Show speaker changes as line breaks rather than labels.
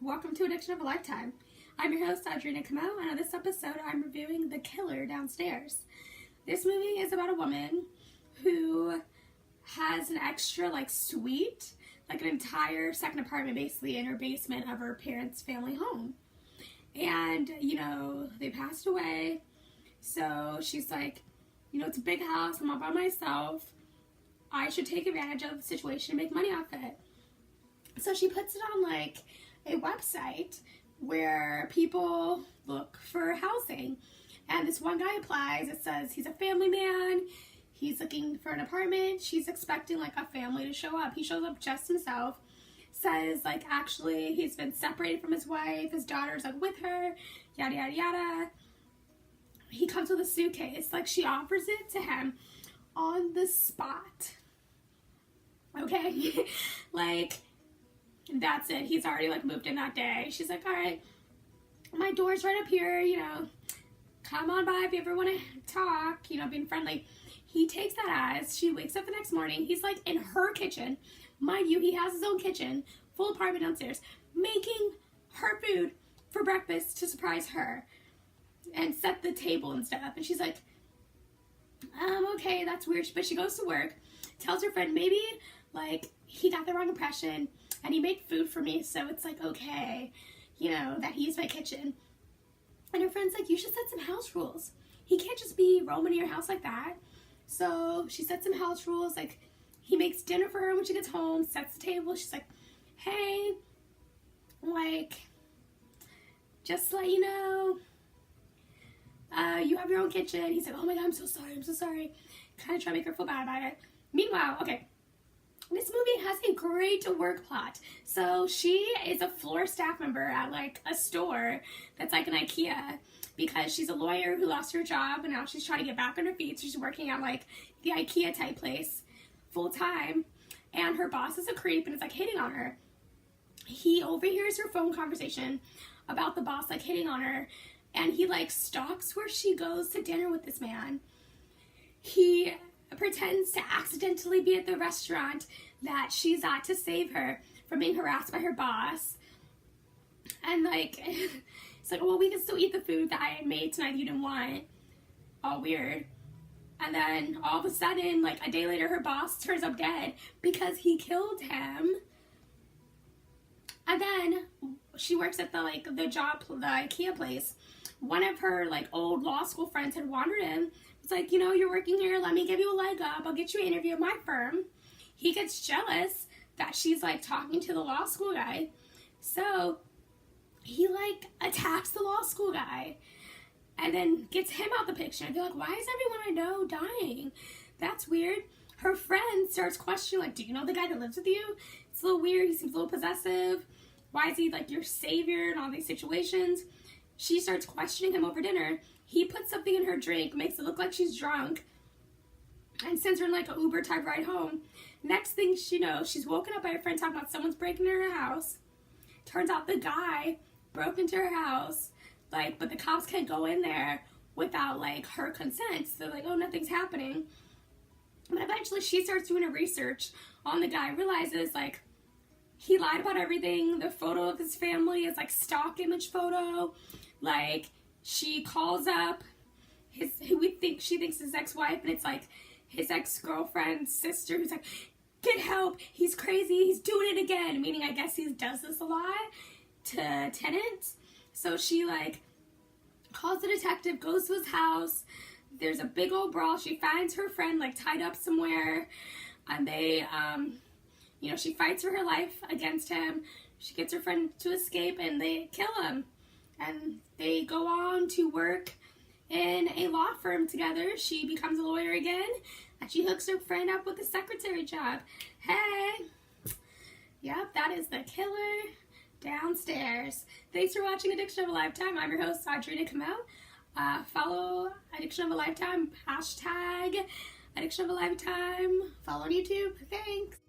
Welcome to Addiction of a Lifetime. I'm your host, Audrina Camo, and on this episode, I'm reviewing The Killer Downstairs. This movie is about a woman who has an extra, suite, an entire second apartment, basically, in her basement of her parents' family home. And, they passed away, so she's like, it's a big house, I'm all by myself, I should take advantage of the situation and make money off it. So she puts it on, a website where people look for housing. And this one guy applies. It says he's a family man. He's looking for an apartment. She's expecting, a family to show up. He shows up just himself. Says, actually, he's been separated from his wife. His daughter's, with her. Yada, yada, yada. He comes with a suitcase. She offers it to him on the spot. Okay? That's it. He's already, moved in that day. She's like, all right, my door's right up here, come on by if you ever want to talk, being friendly. He takes that as she wakes up the next morning. He's, in her kitchen. Mind you, he has his own kitchen, full apartment downstairs, making her food for breakfast to surprise her and set the table and stuff. And she's like, okay, that's weird. But she goes to work, tells her friend, maybe, he got the wrong impression. And he made food for me, so it's okay, that he's my kitchen. And her friend's like, you should set some house rules. He can't just be roaming in your house like that. So she sets some house rules, he makes dinner for her when she gets home, sets the table. She's like, hey, just to let you know, you have your own kitchen. He's like, oh my God, I'm so sorry. Kind of try to make her feel bad about it. Meanwhile, okay. This movie has a great work plot. So she is a floor staff member at a store that's an IKEA, because she's a lawyer who lost her job and now she's trying to get back on her feet. So she's working at the IKEA type place full time, and her boss is a creep and is hitting on her. He overhears her phone conversation about the boss hitting on her, and he stalks where she goes to dinner with this man. He pretends to accidentally be at the restaurant that she's at to save her from being harassed by her boss. And it's well, we can still eat the food that I made tonight you didn't want. All weird. And then all of a sudden, a day later, her boss turns up dead because he killed him. And then she works at the IKEA place. One of her old law school friends had wandered in. It's you're working here, let me give you a leg up, I'll get you an interview at my firm. He gets jealous that she's talking to the law school guy, so he attacks the law school guy and then gets him out the picture. And they're like, why is everyone I know dying? That's weird. Her friend starts questioning, do you know the guy that lives with you? It's a little weird, he seems a little possessive. Why is he your savior in all these situations? She starts questioning him over dinner. He puts something in her drink, makes it look like she's drunk, and sends her in an Uber type ride home. Next thing she knows, she's woken up by her friend talking about someone's breaking into her house. Turns out the guy broke into her house, but the cops can't go in there without her consent. So they're oh, nothing's happening. But eventually she starts doing her research on the guy, realizes he lied about everything. The photo of his family is stock image photo. She calls up she thinks his ex-wife, and it's his ex-girlfriend's sister, who's get help, he's crazy, he's doing it again, meaning I guess he does this a lot to tenants. So she calls the detective, goes to his house, there's a big old brawl, she finds her friend tied up somewhere, and they she fights for her life against him. She gets her friend to escape, and they kill him. And they go on to work in a law firm together. She becomes a lawyer again, and she hooks her friend up with a secretary job. Hey! Yep, that is The Killer Downstairs. Thanks for watching Addiction of a Lifetime. I'm your host, Audrina Camo. Follow Addiction of a Lifetime, #Addiction of a Lifetime. Follow on YouTube. Thanks!